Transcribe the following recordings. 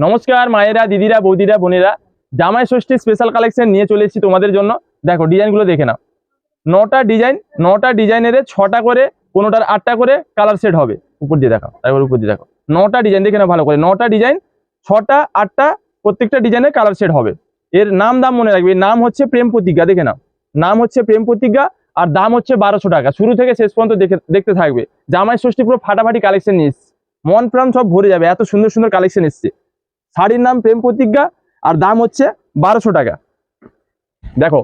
নমস্কার মায়েরা, দিদিরা, বৌদিরা, বোনেরা, জামাই ষষ্ঠী স্পেশাল কালেকশন নিয়ে চলে এসেছি তোমাদের জন্য। দেখো ডিজাইনগুলো দেখে নাও। 9টা ডিজাইন, 9টা ডিজাইনের 6টা করে, কোনোটার 8টা করে কালার সেট হবে। উপর দিয়ে দেখাও, একবার উপর দিয়ে দেখো। 9টা ডিজাইন দেখে নাও ভালো করে। 9টা ডিজাইন, 6টা 8টা প্রত্যেকটা ডিজাইনের কালার সেট হবে। এর নাম দাম মনে রাখবে। এর নাম হচ্ছে প্রেম প্রতিজ্ঞা। দেখে নাও, নাম হচ্ছে প্রেম প্রতিজ্ঞা আর দাম হচ্ছে 1200 টাকা। শুরু থেকে শেষ পর্যন্ত দেখতে থাকবে। জামাই ষষ্ঠী পুরো ফাটাফাটি কালেকশন নিয়ে এসছে, মন প্রাণ সব ভরে যাবে, এত সুন্দর সুন্দর কালেকশন এসছে। শাড়ির নাম প্রেম প্রতিজ্ঞা আর দাম হচ্ছে 1200 টাকা। দেখো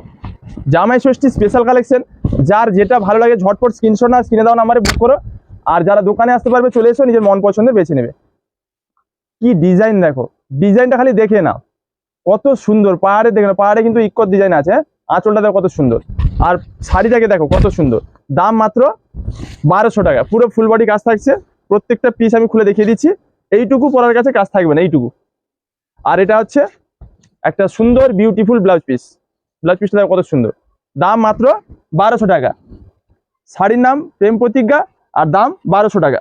জামাই ষষ্ঠী স্পেশাল কালেকশন, যার যেটা ভালো লাগে ঝটপট স্ক্রিনশট না স্ক্রিনে দাও নাম্বারে বুক করো। আর যারা দোকানে আসতে পারবে চলে এসো, নিজের মন পছন্দের বেছে নেবে। কি ডিজাইন দেখো, ডিজাইনটা খালি দেখে নাও কত সুন্দর। পাহাড়ে দেখে নাও, পাহাড়ে কিন্তু ইক্কত ডিজাইন আছে। আঁচলটা দেখো কত সুন্দর, আর শাড়িটাকে দেখো কত সুন্দর। দাম মাত্র 1200 টাকা। পুরো ফুল বডি কাজ থাকছে। প্রত্যেকটা পিস আমি খুলে দেখিয়ে দিচ্ছি। এইটুকু পরার কাছে কাজ থাকবে না, এইটুকু। আর এটা হচ্ছে একটা সুন্দর বিউটিফুল ব্লাউজ পিস। ব্লাউজ পিসটা দেখো কত সুন্দর। দাম মাত্র 1200 টাকা। শাড়ির নাম প্রেম প্রতিজ্ঞা আর দাম 1200 টাকা।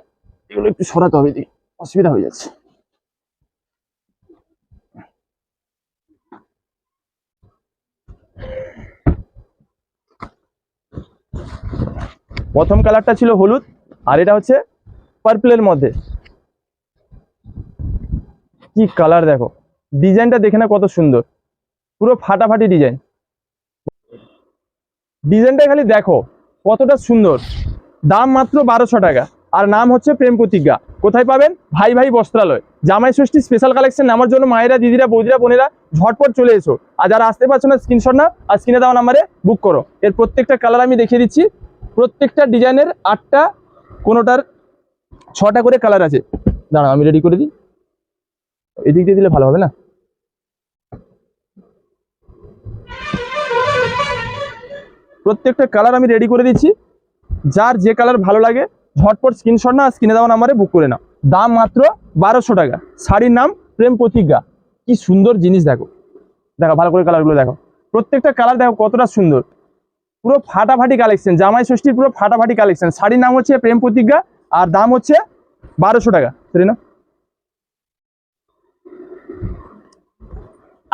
এগুলো একটু সরাতে হবে, দিকে অসুবিধা হয়ে যাচ্ছে। প্রথম কালারটা ছিল হলুদ, আর এটা হচ্ছে পার্পলের মধ্যে। কি কালার দেখো, ডিজাইনটা দেখে না কত সুন্দর, পুরো ফাটাফাটি ডিজাইন। ডিজাইনটা খালি দেখো কতটা সুন্দর। দাম মাত্র 1200 টাকা আর নাম হচ্ছে প্রেম প্রতিজ্ঞা। কোথায় পাবেন? ভাই ভাই বস্ত্রালয়। জামাই ষষ্ঠী স্পেশাল কালেকশন নেওয়ার জন্য মায়েরা, দিদিরা, বৌদিরা, বোনেরা ঝটপট চলে এসো। আর যারা আসতে পারছো না স্ক্রিনশট না আর স্ক্রিনে দেওয়া নাম্বারে বুক করো। এর প্রত্যেকটা কালার আমি দেখিয়ে দিচ্ছি। প্রত্যেকটা ডিজাইনের 8টা, কোনোটার 6টা করে কালার আছে। দাঁড়াও আমি রেডি করে দিই, এদিক দিয়ে দিলে ভালো হবে না? প্রত্যেকটা কালার আমি রেডি করে দিচ্ছি। যার যে কালার ভালো লাগে ঝটপট স্ক্রিনশট না স্ক্রিনে দেওয়া নাম্বারে বুক করে নাও। দাম মাত্র 1200 টাকা। শাড়ির নাম প্রেম প্রতিজ্ঞা। কি সুন্দর জিনিস দেখো, দেখো ভালো করে কালারগুলো দেখো। প্রত্যেকটা কালার দেখো কতটা সুন্দর। পুরো ফাটাফাটি কালেকশন, জামাই ষষ্ঠীর পুরো ফাটাফাটি কালেকশন। শাড়ির নাম হচ্ছে প্রেম প্রতিজ্ঞা আর দাম হচ্ছে 1200 টাকা। সরি না,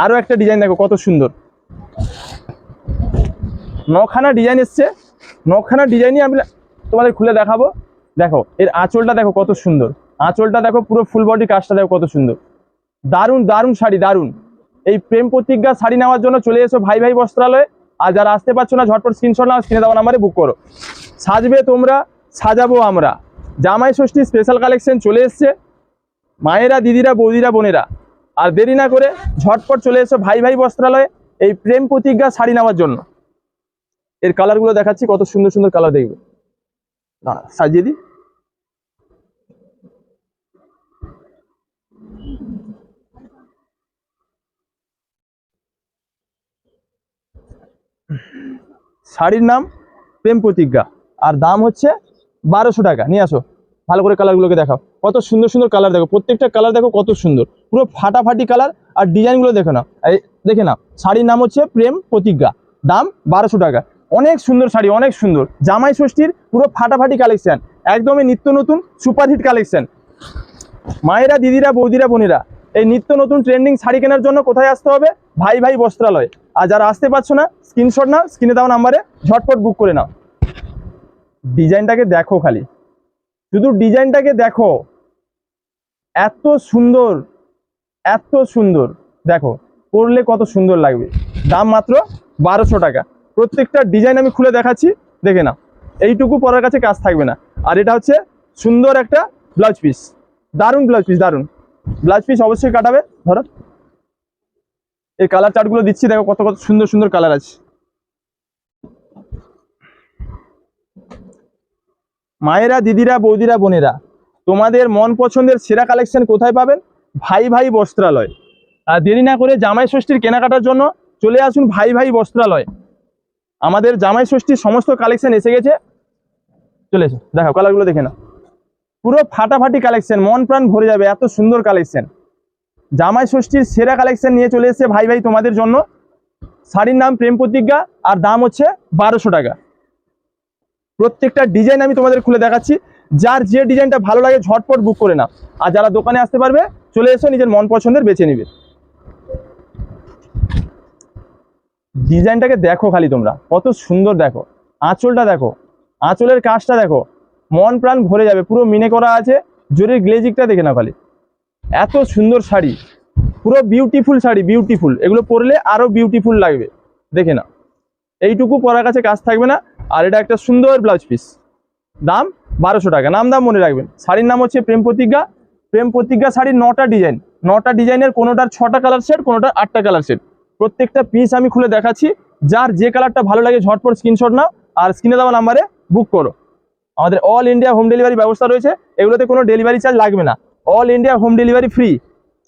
আরো একটা ডিজাইন দেখো কত সুন্দর। 9খানা ডিজাইন এসছে। 9খানা ডিজাইনই আমি তোমাদের খুলে দেখাবো। দেখো এর আঁচলটা দেখো কত সুন্দর। আঁচলটা দেখো, পুরো ফুল বডি কাজটা দেখো কত সুন্দর। দারুণ দারুণ শাড়ি, দারুণ। এই প্রেম প্রতিজ্ঞা শাড়ি নেওয়ার জন্য চলে এসো ভাই ভাই বস্ত্রালয়ে। আর যারা আসতে পারছো না ঝটপট স্ক্রিনশট নাও, স্ক্রিনে দেওয়া নাম্বারে বুক করো। সাজবে তোমরা, সাজাবো আমরা। জামাই ষষ্ঠী স্পেশাল কালেকশন চলে এসছে। মায়েরা, দিদিরা, বৌদিরা, বোনেরা, আর দেরি না করে ঝটপট চলে এসো ভাই ভাই বস্ত্রালয়ে এই প্রেম প্রতিজ্ঞা শাড়ি নেওয়ার জন্য। এর কালারগুলো দেখাচ্ছি, কত সুন্দর সুন্দর কালার দেখবে। সাজিয়ে দিই। শাড়ির নাম প্রেম প্রতিজ্ঞা আর দাম হচ্ছে 1200 টাকা। নিয়ে আসো, ভালো করে কালারগুলোকে দেখাও। কত সুন্দর সুন্দর কালার দেখো, প্রত্যেকটা কালার দেখো কত সুন্দর, পুরো ফাটাফাটি কালার। আর ডিজাইনগুলো দেখো না, এই দেখে নাও। শাড়ির নাম হচ্ছে প্রেম প্রতিজ্ঞা, দাম 1200 টাকা। অনেক সুন্দর শাড়ি, অনেক সুন্দর। জামাই ষষ্ঠীর পুরো ফাটাফাটি কালেকশন, একদমই নিত্য নতুন সুপারহিট কালেকশন। মায়েরা, দিদিরা, বৌদিরা, বোনেরা, এই নিত্য নতুন ট্রেন্ডিং শাড়ি কেনার জন্য কোথায় আসতে হবে? ভাই ভাই বস্ত্রালয়। আর যারা আসতে পারছো না স্ক্রিনশট না স্ক্রিনে দেওয়া নাম্বারে ঝটপট বুক করে নাও। ডিজাইনটাকে দেখো, খালি শুধু ডিজাইনটাকে দেখো, এত সুন্দর, এত সুন্দর। দেখো পরলে কত সুন্দর লাগবে। দাম মাত্র 1200 টাকা। প্রত্যেকটা ডিজাইন আমি খুলে দেখাচ্ছি, দেখে নাও। এইটুকু পরার কাছে কাজ থাকবে না। আর এটা হচ্ছে সুন্দর একটা ব্লাউজ পিস, দারুণ ব্লাউজ পিস, দারুণ ব্লাউজ পিস। অবশ্যই কাটাবে। ধরো এই কালার চার্টগুলো দিচ্ছি, দেখো কত কত সুন্দর সুন্দর কালার আছে। মায়েরা, দিদিরা, বৌদিরা, বোনেরা, তোমাদের মন পছন্দের সেরা কালেকশন কোথায় পাবেন? ভাই ভাই বস্ত্রালয়। আর দেরি না করে জামাই ষষ্ঠীর কেনাকাটার জন্য চলে আসুন ভাই ভাই বস্ত্রালয়। আমাদের জামাই ষষ্ঠীর সমস্ত কালেকশন এসে গেছে, চলে এসো। দেখো কালারগুলো দেখে নাও, পুরো ফাটাফাটি কালেকশন, মন প্রাণ ভরে যাবে, এত সুন্দর কালেকশন। জামাই ষষ্ঠীর সেরা কালেকশন নিয়ে চলে এসেছে ভাই ভাই তোমাদের জন্য। শাড়ির নাম প্রেম প্রতিজ্ঞা আর দাম হচ্ছে 1200 টাকা। প্রত্যেকটা ডিজাইন আমি তোমাদের খুলে দেখাচ্ছি। যার যে ডিজাইনটা ভালো লাগে ঝটপট বুক করে নাও। আর যারা দোকানে আসতে পারবে চলে এসো, নিজের মন পছন্দের বেছে নিবে। ডিজাইনটাকে দেখো খালি তোমরা, কত সুন্দর দেখো। আঁচলটা দেখো, আঁচলের কাজটা দেখো, মন প্রাণ ভরে যাবে। পুরো মিনে করা আছে, জরির গ্লেজিংটা দেখে নাও খালি। এত সুন্দর শাড়ি, পুরো বিউটিফুল শাড়ি, বিউটিফুল। এগুলো পরলে আরো বিউটিফুল লাগবে, দেখে নাও। এইটুকু পরার কাছে কাজ থাকবে না। আর এটা একটা সুন্দর ব্লাউজ পিস, দাম 1200 টাকা। নাম মনে রাখবেন। শাড়ির নাম হচ্ছে প্রেম প্রতিজ্ঞা। প্রেম প্রতিজ্ঞা শাড়ির 9টা ডিজাইন, 9টা ডিজাইনের কোনোটার 6টা কালার সেট, কোনোটার 8টা কালার সেট। প্রত্যেকটা পিস আমি খুলে দেখাচ্ছি। যার যে কালারটা ভালো লাগে ঝটপট স্ক্রিনশট নাও আর স্ক্রিনে দেওয়া নাম্বারে বুক করো। আমাদের অল ইন্ডিয়া হোম ডেলিভারি ব্যবস্থা রয়েছে। এগুলোতে কোনো ডেলিভারি চার্জ লাগবে না। All India home delivery free,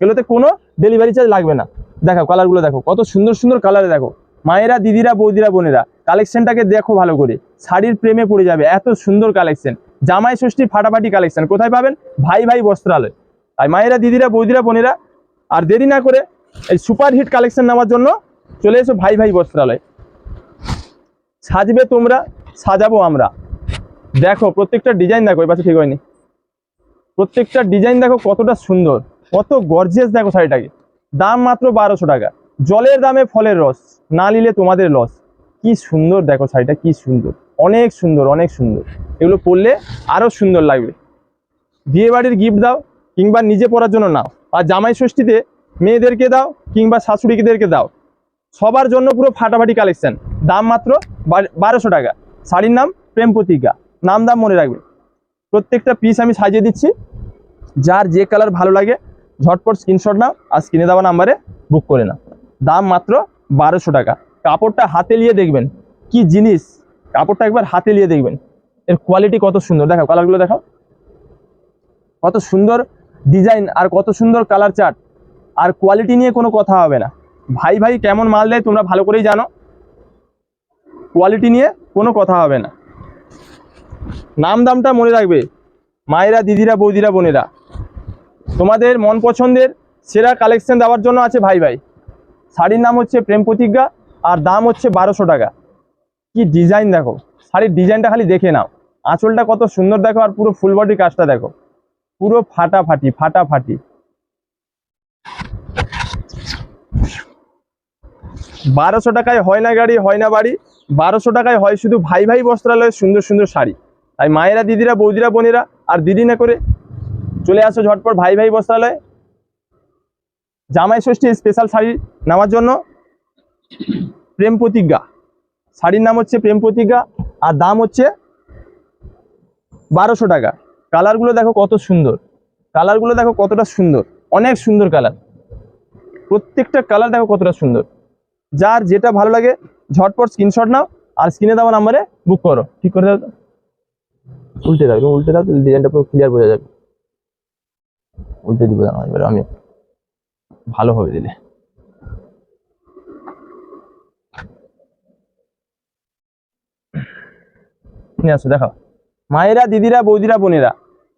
এগুলোতে কোনো ডেলিভারি চার্জ লাগবে না। দেখো কালারগুলো দেখো, কত সুন্দর সুন্দর কালারে দেখো। মায়েরা, দিদিরা, বৌদিরা, বোনেরা, কালেকশনটাকে দেখো ভালো করে, শাড়ির প্রেমে পড়ে যাবে। এত সুন্দর কালেকশন, জামাই ষষ্ঠী ফাটাফাটি কালেকশন। কোথায় পাবেন? ভাই ভাই বস্ত্রালয়। তাই মায়েরা, দিদিরা, বৌদিরা, বোনেরা, আর দেরি না করে এই সুপার হিট কালেকশন নেওয়ার জন্য চলে এসো ভাই ভাই বস্ত্রালয়। সাজবে তোমরা, সাজাবো আমরা। দেখো প্রত্যেকটা ডিজাইন দেখো, এই পাশে ঠিক হয়নি। প্রত্যেকটা ডিজাইন দেখো কতটা সুন্দর, কত গর্জিয়াস দেখো শাড়িটাকে। দাম মাত্র 1200 টাকা। জলের দামে ফলের রস, না নিলে তোমাদের লস। কি সুন্দর দেখো শাড়িটা, কি সুন্দর, অনেক সুন্দর, অনেক সুন্দর। এগুলো পরলে আরো সুন্দর লাগবে। বিয়ে বাড়ির গিফট দাও কিংবা নিজে পরার জন্য নাও, আর জামাই ষষ্ঠীতে মেয়েদেরকে দাও কিংবা শাশুড়িদেরকে দাও, সবার জন্য পুরো ফাটাফাটি কালেকশন। দাম মাত্র 1200 টাকা। শাড়ির নাম প্রেম প্রতিজ্ঞা, নাম মনে রাখবে। প্রত্যেকটা পিস আমি সাজিয়ে দিচ্ছি। যার যে কালার ভালো লাগে ঝটপট স্ক্রিনশট নাও আর স্ক্রিনে দেওয়া নাম্বারে বুক করে নাও। দাম মাত্র 1200 টাকা। কাপড়টা হাতে নিয়ে দেখবেন কি জিনিস, কাপড়টা একবার হাতে নিয়ে দেখবেন, এর কোয়ালিটি কত সুন্দর। দেখাও কালারগুলো, দেখাও কত সুন্দর ডিজাইন আর কত সুন্দর কালার চার্ট। আর কোয়ালিটি নিয়ে কোনো কথা হবে না। ভাই ভাই কেমন মাল দেয় তোমরা ভালো করেই জানো, কোয়ালিটি নিয়ে কোনো কথা হবে না। দামটা মনে রাখবে। মায়েরা, দিদিরা, বৌদিরা, বোনেরা, তোমাদের মন পছন্দের সেরা কালেকশন দেওয়ার জন্য আছে ভাই ভাই। শাড়ির নাম হচ্ছে প্রেম প্রতিজ্ঞা আর দাম হচ্ছে 1200 টাকা। কি ডিজাইন দেখো, শাড়ির ডিজাইনটা খালি দেখে নাও। আঁচলটা কত সুন্দর দেখো, আর পুরো ফুল বডি কাজটা দেখো, পুরো ফাটাফাটি ফাটাফাটি। 1200 টাকায় হয় না গাড়ি, হয় না বাড়ি। 1200 টাকায় হয় শুধু ভাই ভাই বস্ত্রালয়ের সুন্দর সুন্দর শাড়ি। তাই মায়েরা, দিদিরা, বৌদিরা, বোনেরা, আর দিদি না করে চলে আসো ঝটপট ভাই ভাই বস্ত্রালয়। জামাই ষষ্ঠী স্পেশাল শাড়ি নেওয়ার জন্য প্রেম প্রতিজ্ঞা, শাড়ির নাম হচ্ছে প্রেম প্রতিজ্ঞা আর দাম হচ্ছে 1200 টাকা। কালারগুলো দেখো কত সুন্দর, কালারগুলো দেখো কতটা সুন্দর, অনেক সুন্দর কালার। প্রত্যেকটা কালার দেখো কতটা সুন্দর। যার যেটা ভালো লাগে ঝটপট স্ক্রিনশট নাও আর স্ক্রিনে দেওয়া নাম্বারে বুক করো। ঠিক করে দাও, উল্টে দাও, উল্টে দাও, ডিজাইনটা পুরো ক্লিয়ার বোঝা যাবে। উল্টে দিব না, এবার আমি ভালোভাবে দিলে নিয়ে আসো। দেখো মায়েরা, দিদিরা, বৌদিরা, বোনেরা,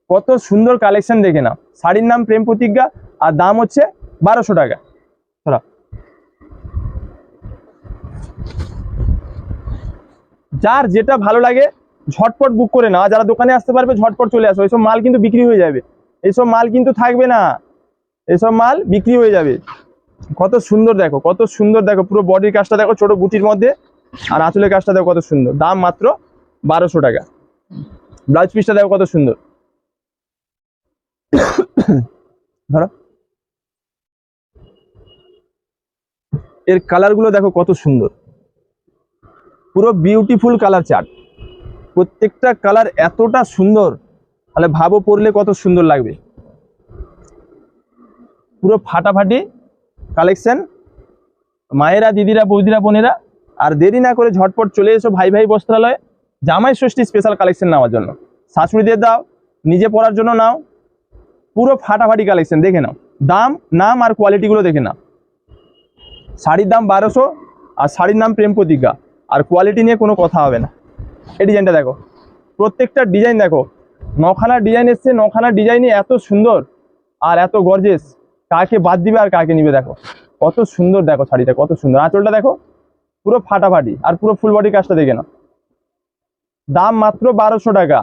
কত সুন্দর কালেকশন দেখে নাও। শাড়ির নাম প্রেম প্রতিজ্ঞা আর দাম হচ্ছে 1200 টাকা। যার যেটা ভালো লাগে ঝটপট বুক করে নাও। যারা দোকানে আসতে পারবে ঝটপট চলে আসো। এইসব মাল কিন্তু বিক্রি হয়ে যাবে, এইসব মাল কিন্তু থাকবে না, এইসব মাল বিক্রি হয়ে যাবে। কত সুন্দর দেখো, কত সুন্দর দেখো, পুরো বডির কাজটা দেখো ছোট বুটির মধ্যে, আর আঁচলের কাজটা দেখো কত সুন্দর। দাম মাত্র 1200 টাকা। ব্লাউজ পিসটা দেখো কত সুন্দর। ধরো এর কালারগুলো দেখো কত সুন্দর, পুরো বিউটিফুল কালার চার্ট। প্রত্যেকটা কালার এতটা সুন্দর, তাহলে ভাবো পরলে কত সুন্দর লাগবে। পুরো ফাটাফাটি কালেকশন। মায়েরা, দিদিরা, বৌদিরা, বোনেরা, আর দেরি না করে ঝটপট চলে এসো ভাই ভাই বস্ত্রালয়ে জামাই ষষ্ঠী স্পেশাল কালেকশন নেওয়ার জন্য। শাশুড়িদের দাও, নিজে পরার জন্য নাও, পুরো ফাটাফাটি কালেকশন দেখে নাও। দাম, নাম আর কোয়ালিটিগুলো দেখে নাও। শাড়ির দাম 1200 আর শাড়ির নাম প্রেম প্রতিজ্ঞা, আর কোয়ালিটি নিয়ে কোনো কথা হবে না। এই ডিজাইনটা দেখো, প্রত্যেকটা ডিজাইন দেখো, 9খানা ডিজাইন এসছে। 9খানা ডিজাইনই এত সুন্দর আর এত গর্জেস, কাকে বাদ দিবে আর কাকে নিবে। দেখো কত সুন্দর, দেখো শাড়িটা কত সুন্দর। আঁচলটা দেখো পুরো ফাটাফাটি আর পুরো ফুল বডি কাজটা দেখে নাও। দাম মাত্র 1200 টাকা।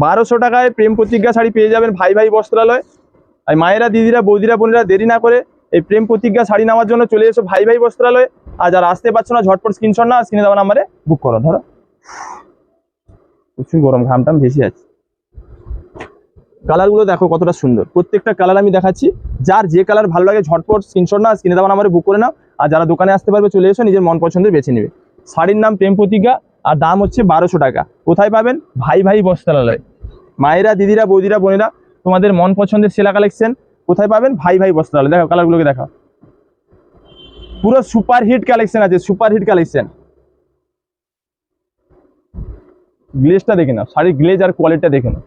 1200 টাকায় প্রেম প্রতিজ্ঞা শাড়ি পেয়ে যাবেন ভাই ভাই বস্ত্রালয়। আর মায়েরা, দিদিরা, বৌদিরা, বোনেরা দেরি না করে এই প্রেম প্রতিজ্ঞা শাড়ি নেওয়ার জন্য চলে এসো ভাই ভাই বস্ত্রালয়। আর যারা আসতে পারছো না ঝটপট স্ক্রিনশট না স্ক্রিনে দেওয়া নাম্বারে বুক করো। ধরো প্রচুর গরম, ঘামটাম ভেসে আছে। কালারগুলো দেখো কতটা সুন্দর, প্রত্যেকটা কালার আমি দেখাচ্ছি। যার যে কালার ভালো লাগে ঝটপট স্ক্রিনশট না স্ক্রিনে দেওয়া নাম্বারে বুক করে নাও। আর যারা দোকানে আসতে পারবে চলে এসো, নিজের মন পছন্দের বেছে নেবে। শাড়ির নাম প্রেম প্রতিজ্ঞা আর দাম হচ্ছে 1200 টাকা। কোথায় পাবেন? ভাই ভাই বস্ত্রালয়। মায়েরা, দিদিরা, বৌদিরা, বোনেরা, তোমাদের মন পছন্দের সেলা কালেকশন কোথায় পাবেন? ভাই ভাই বস্ত্রালয়। দেখো কালারগুলোকে দেখো, পুরো সুপার হিট কালেকশন আছে, সুপার হিট কালেকশন। গ্লেজটা দেখে নাও, শাড়ির গ্লেজ আর কোয়ালিটিটা দেখে নাও।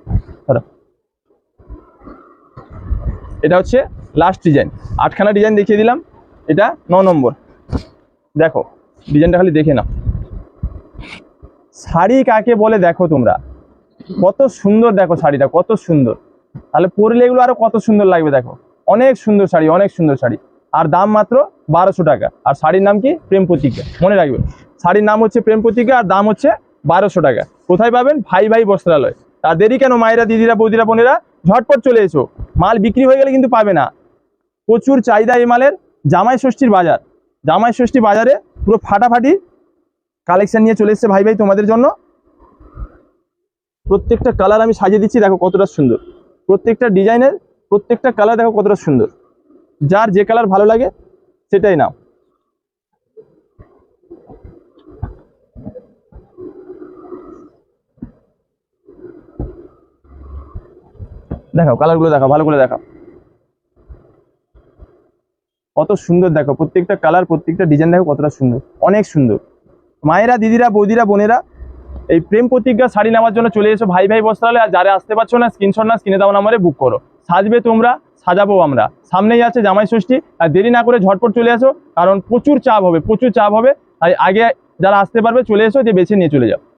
ধরো এটা হচ্ছে লাস্ট ডিজাইন, 8খানা ডিজাইন দেখিয়ে দিলাম, এটা 9 নম্বর। দেখো ডিজাইনটা খালি দেখে নাও। শাড়ি কাকে বলে দেখো তোমরা, কত সুন্দর দেখো শাড়িটা, কত সুন্দর। তাহলে পরলে এগুলো আরো কত সুন্দর লাগবে। দেখো অনেক সুন্দর শাড়ি, অনেক সুন্দর শাড়ি। আর দাম মাত্র 1200 টাকা। আর শাড়ির নাম কি? প্রেম প্রতিজ্ঞা। মনে রাখবেন শাড়ির নাম হচ্ছে প্রেম প্রতিজ্ঞা আর দাম হচ্ছে 1200 টাকা। কোথায় পাবেন? ভাই ভাই বস্ত্রালয়। আর দেরি কেন মায়েরা, দিদিরা, বৌদিরা, বোনেরা, ঝটপট চলে এসো। মাল বিক্রি হয়ে গেলে কিন্তু পাবে না। প্রচুর চাহিদা এই মালের। জামাই ষষ্ঠীর বাজার, জামাই ষষ্ঠী বাজারে পুরো ফাটাফাটি কালেকশন নিয়ে চলে এসছে ভাই ভাই তোমাদের জন্য। প্রত্যেকটা কালার আমি সাজিয়ে দিচ্ছি, দেখো কতটা সুন্দর। প্রত্যেকটা ডিজাইনের প্রত্যেকটা কালার দেখো কতটা সুন্দর। যার যে কালার ভালো লাগে সেটাই নাও। দেখো কালারগুলো দেখো, ভালো করে দেখো কত সুন্দর। দেখো প্রত্যেকটা কালার, প্রত্যেকটা ডিজাইন দেখো কতটা সুন্দর, অনেক সুন্দর। মায়েরা, দিদিরা, বৌদিরা, বোনেরা, এই প্রেম প্রতিজ্ঞা শাড়ি নেওয়ার জন্য চলে এসো ভাই ভাই বস্ত্রালয়। আর যারা আসতে পারছো না স্ক্রিনশট না স্ক্রিনে দেওয়া নাম্বারে বুক করো। সাজবে তোমরা, সাজাবো আমরা। সামনেই আছে জামাই ষষ্ঠী, আর দেরি না করে ঝটপট চলে আসো, কারণ প্রচুর চাপ হবে, প্রচুর চাপ হবে। আর আগে যারা আসতে পারবে চলে এসো, যে বেছে নিয়ে চলে যাও।